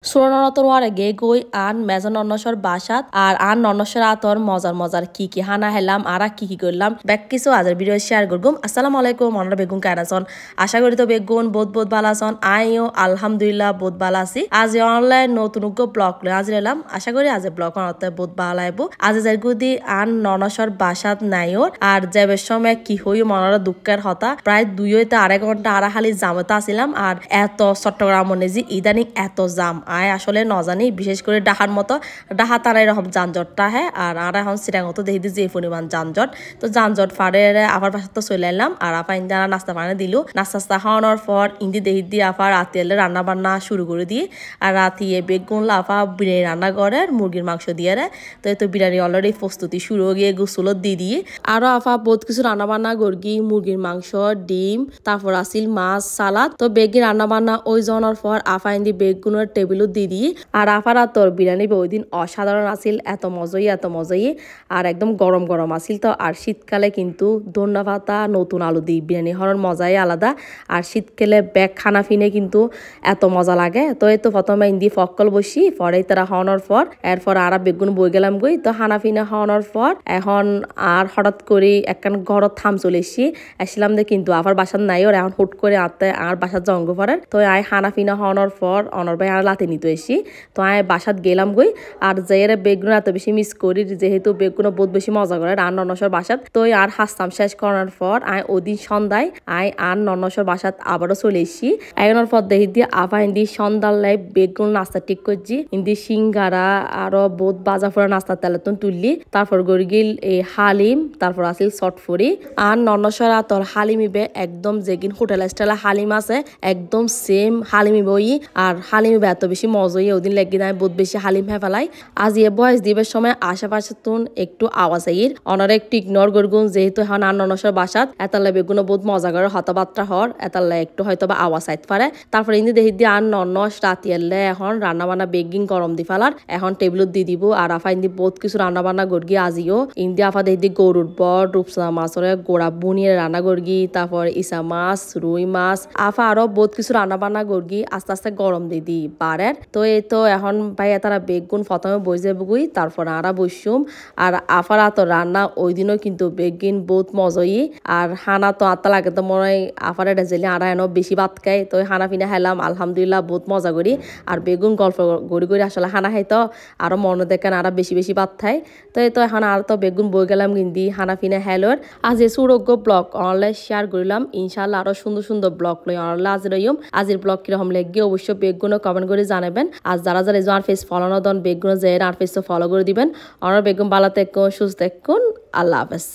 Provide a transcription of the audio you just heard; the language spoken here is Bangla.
সুরনতর ওয়ারে গে গই আন মেজন নন্নসর বাসাত আর আন নন্নসর আতর মজার মজার কি হানা হেলাম আর কি করলাম ব্যাক কিছু আজের ভিডিও শেয়ার করগুম। আসসালামু আলাইকুম, আমরা বেগুন কায়নাসন। আশা করি তো বেগুন বহুত বালাসন। আইও আলহামদুলিল্লাহ বহুত বালা আছি। আজ অনলাইন নতুন ব্লগ লই আজ এলাম। আশা করি আজ ব্লগ অনতে বহুত ভালো আইব। আজ যাই গুদি আন নন্নসর বাসাত নাইও আর যাবের সময় কি হই মনের দুঃখের হতা প্রায় 2-2.5 ঘন্টা আড়াহালি জামতা আসিলাম। আর এত চট্টগ্রাম মনে যে ইদানিং এত জাম আয় আসলে নজানি, বিশেষ করে ডাহার মতো ডাহা তারা এরকম যানজটটা হ্যাঁ। আর এখন সিটাঙ্গত দেখি যে পরিমাণ যানজট, তো যানজট ফাড়ে আবার পাশে তো চলে এলাম। আর আপা ইন্দা নাস্তা পানি দিল, নাস্তা খাওয়ানোর পর ইন্দি দেখি দিয়ে আফা রাতে এলে রান্না বান্না শুরু করে দিই। আর রাতিয়ে বেগুন লাফা বিরিয়ানি রান্না করে মুরগির মাংস দিয়ে রে। তো এই তো বিরিয়ানি অলরেডি প্রস্তুতি শুরু হয়ে গিয়ে গোসলত দিয়ে আরো আফা বহুত কিছু রান্না বান্না গর্গি মুরগির মাংস ডিম তারপর আসিল মাছ সালাদ। তো বেগি রান্না বান্না ওই জনের পর আফা ইন্দি বেগুনের টেবিল দিদি আর আফারা তোর বিরিয়ানি ওই দিন অসাধারণ আসিল, এত মজাই আর একদম গরম গরম আসিল। তো আর শীতকালে কিন্তু ধন্যা পাতা নতুন আলু দিয়ে বিরিয়ানি হওয়ার মজাই আলাদা। আর শীতকালে ব্যাগ খানা ফিনে কিন্তু এত মজা লাগে। তো এই তো প্রথমে ইন্দি ফক্কল বসি পরে তারা খাওয়ানোর পর এরপর আর বেগুন বই গেলাম গই। তো হানা ফিনা খাওয়ানোর পর এখন আর হঠাৎ করে একখান ঘরত থাম চলে এসছি আসলাম দে, কিন্তু আবার বাসার নাই ওর এখন হুট করে আতে আর বাসার জঙ্গ পড়েন। তো আয় হানা ফিনা খাওয়ানোর পর অনর ভাই আর লাতে নিতে এসি। তো আয় বাসাত গেলাম গই আর যাইরে বেগুন এত বেশি মিস করি, যেহেতু বেগুন বহুত বেশি মজা করে আর ননসর বাসাত। তো আর হাসতাম শেষ করার পর আয় ওদিন সন্ধ্যায় আয় আর ননসর বাসাত আবারও চলে এসছি। এগোনোর পর দেখি দিয়ে আভা ইন্দি সন্ধ্যার লাই বেগুন নাস্তা ঠিক করছি, ইন্দি সিঙ্গারা আরো বহুত বাজা ফোড়া নাস্তা তেলেতন তুললি। তারপর গড়গিল এই হালিম, তারপর আসিল চটফড়ি আর ননসর আতর হালিমিবে একদম যেগিন হোটেল স্টাইল হালিম আছে একদম সেম হালিমিবে ওই। আর হালিমিবে এত বেশি মজাই ওদিন লেগে নাই বহুত বেশি হালিম হ্যাঁ ফেলাই। আজ এ বয়স দিবের সময় আশেপাশে তুন একটু আওয়াজ আইর অনারা একটু ইগনোর করগুন, যেহেতু এখন আর ননসর বাসাত এতালে বেগুনো বহুত মজা করে হতবাত্রা হর এতালে একটু হয়তো বা আওয়াজ আইতে পারে। তারপরে ইন্দি দেখি দিয়ে আর ননস রাতি এলে এখন রান্না বান্না বেগিং গরম দি ফেলার এখন টেবিলত দি দিব। আর আফা ইন্দি বহুত কিছু রান্না বান্না গড়গি আজিও ইন্দি আফা দেখি দিয়ে গরুর বট রূপসা মাছরে গোড়া বুনিয়ে রান্না গড়গি, তারপর ইসা মাছ রুই মাছ আফা আরো বহুত কিছু রান্না বান্না গড়গি আস্তে আস্তে গরম দি দি পারের। তো এই তো এখন ভাই তারা বেগুন প্রথমে বই যাবগুই তারপর আরা বসুম। আর আফার তো রান্না ওই দিনও কিন্তু বেগুন বহুত মজাই। আর হানা তো আত্মা লাগে তো মনে হয় আফারে ডেজেলি আরা এনে বেশি ভাত খায়। তো হানা ফিনা খাইলাম আলহামদুলিল্লাহ বহুত মজা করি। আর বেগুন গল্প গড়ি আসলে হানা খাই তো আরো মনে দেখেন আরা বেশি ভাত খায়। তো এই তো এখন আর তো বেগুন বই গেলাম কিন্তু হানা ফিনা হেলোর। আজ এ সুরোগ্য ব্লগ অনলাইন শেয়ার করিলাম, ইনশাল্লাহ আরো সুন্দর ব্লগ লই অনলাইন আজ রইম। আজের ব্লগ কিরকম লেগে অবশ্যই বেগুনও কমেন্ট করে জানাবেন। আর যারা আর ফেস ফলো দন বেগুন যে আর ফেস ফলো করে দিবেন। আর বেগুন বালাতে সুস্থ আল্লাহ হাফেজ।